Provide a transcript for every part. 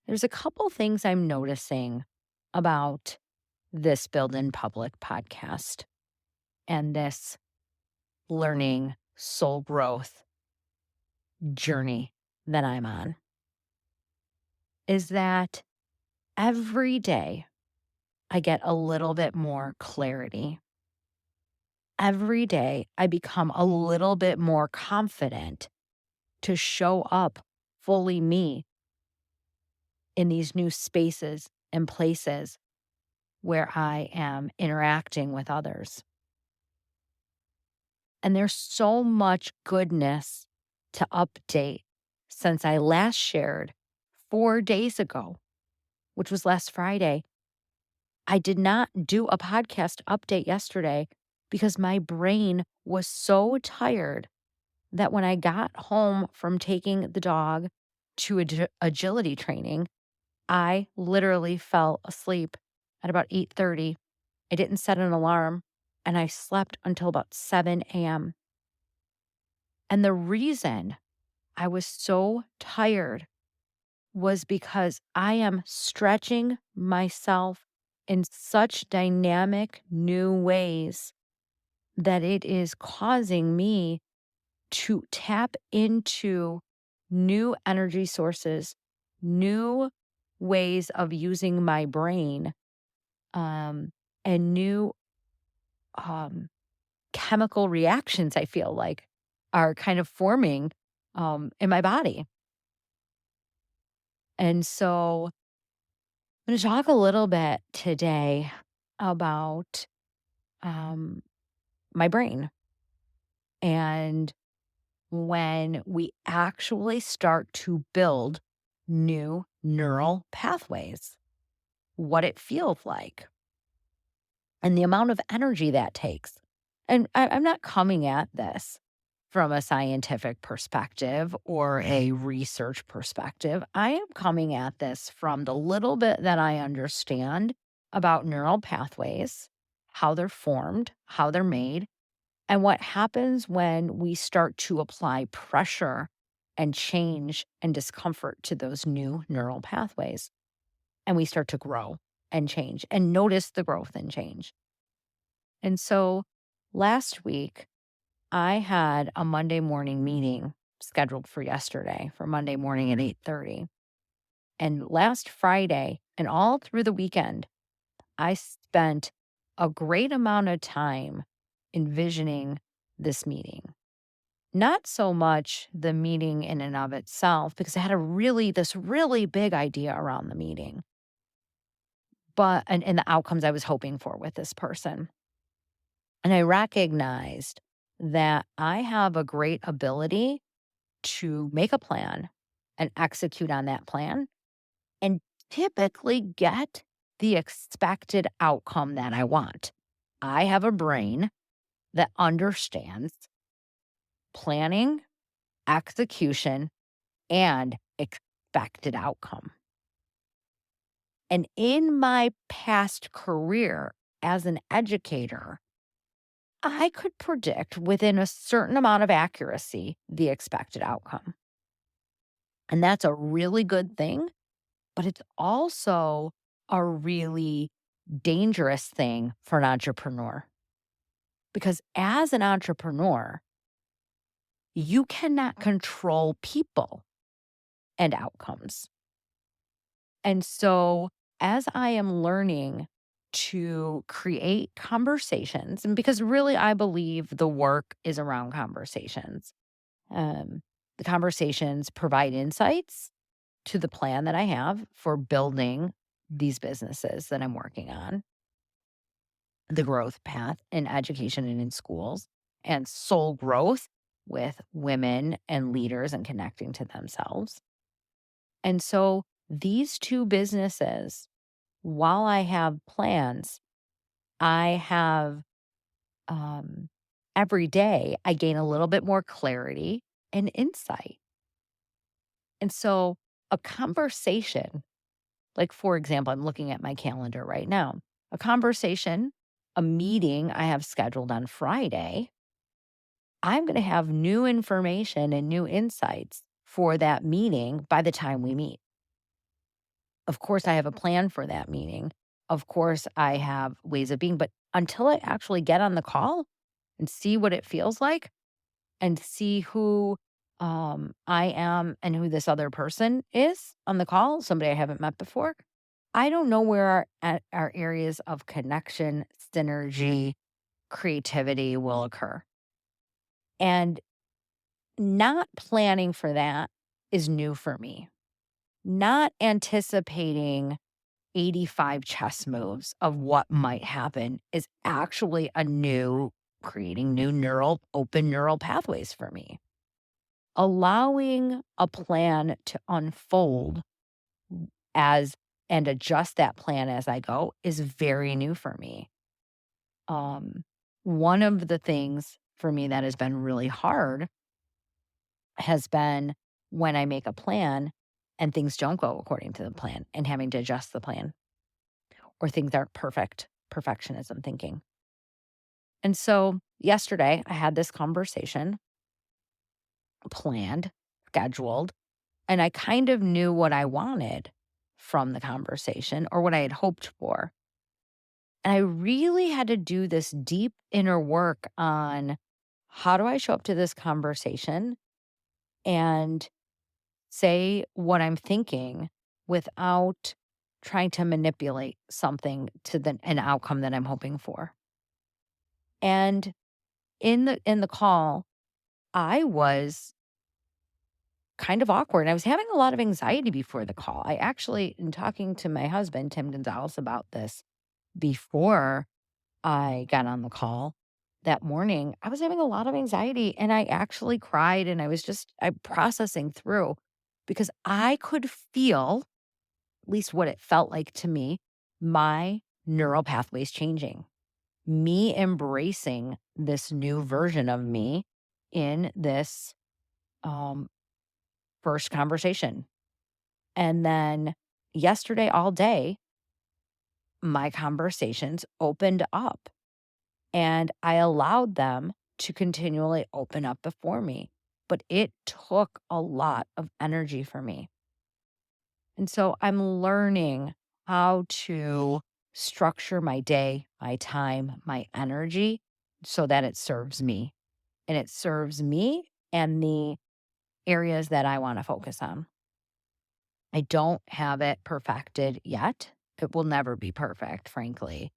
There's a couple things I'm noticing about this Build in Public podcast and this learning soul growth journey that I'm on is that every day I get a little bit more clarity. Every day I become a little bit more confident to show up fully me in these new spaces and places where I am interacting with others. And there's so much goodness to update since I last shared 4 days ago, which was last Friday. I did not do a podcast update yesterday because my brain was so tired that when I got home from taking the dog to agility training, I literally fell asleep at about 8:30. I didn't set an alarm and I slept until about 7 a.m. And the reason I was so tired was because I am stretching myself in such dynamic new ways that it is causing me to tap into new energy sources, new ways of using my brain, and new um, chemical reactions, I feel like, are kind of forming in my body. And so I'm going to talk a little bit today about um, my brain and when we actually start to build new neural pathways, what it feels like, and the amount of energy that takes. And I'm not coming at this from a scientific perspective or a research perspective. I am coming at this from the little bit that I understand about neural pathways, how they're formed, how they're made, and what happens when we start to apply pressure and change and discomfort to those new neural pathways. And we start to grow and change and notice the growth and change. And so last week, I had a Monday morning meeting scheduled for yesterday for Monday morning at 8:30. And last Friday and all through the weekend, I spent a great amount of time envisioning this meeting. Not so much the meeting in and of itself, because I had this really big idea around the meeting, but and the outcomes I was hoping for with this person. And I recognized that I have a great ability to make a plan and execute on that plan and typically get the expected outcome that I want. I have a brain that understands planning, execution, and expected outcome. And in my past career as an educator, I could predict within a certain amount of accuracy the expected outcome. And that's a really good thing, but it's also a really dangerous thing for an entrepreneur. Because as an entrepreneur, you cannot control people and outcomes. And so, as I am learning to create conversations, and because really I believe the work is around conversations, um, the conversations provide insights to the plan that I have for building these businesses that I'm working on, the growth path in education and in schools, and soul growth with women and leaders and connecting to themselves. And so these two businesses, while I have plans, I have um, every day I gain a little bit more clarity and insight. And so a conversation, like for example, I'm looking at my calendar right now, a conversation, a meeting I have scheduled on Friday, I'm going to have new information and new insights for that meeting by the time we meet. Of course, I have a plan for that meeting. Of course, I have ways of being, but until I actually get on the call and see what it feels like and see who I am and who this other person is on the call, somebody I haven't met before, I don't know where our areas of connection, synergy, creativity will occur. And not planning for that is new for me. Not anticipating 85 chess moves of what might happen is actually creating new open neural pathways for me. Allowing a plan to unfold as and adjust that plan as I go is very new for me. Um, One of the things for me that has been really hard has been when I make a plan and things don't go according to the plan and having to adjust the plan or things aren't perfect, perfectionism thinking. And so yesterday I had this conversation planned, scheduled, and I kind of knew what I wanted from the conversation or what I had hoped for. And I really had to do this deep inner work on how do I show up to this conversation and say what I'm thinking without trying to manipulate something to an outcome that I'm hoping for. And in the call, I was kind of awkward. I was having a lot of anxiety before the call. I actually, in talking to my husband, Tim Gonzalez, about this before I got on the call that morning, I was having a lot of anxiety and I actually cried and I processing through because I could feel, at least what it felt like to me, my neural pathways changing, me embracing this new version of me in this um, first conversation. And then yesterday, all day, my conversations opened up and I allowed them to continually open up before me. But it took a lot of energy for me. And so I'm learning how to structure my day, my time, my energy so that it serves me and it serves me and the areas that I want to focus on. I don't have it perfected yet. It will never be perfect, frankly,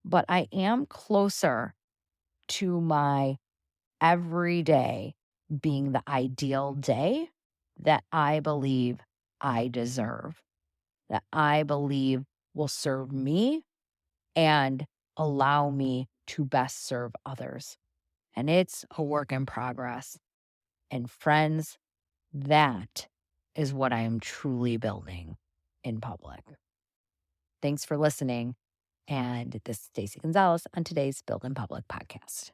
but I am closer to my everyday being the ideal day that I believe I deserve, that I believe will serve me and allow me to best serve others. And it's a work in progress. And friends, that is what I am truly building in public. Thanks for listening. And this is Stacey Gonzalez on today's Build in Public podcast.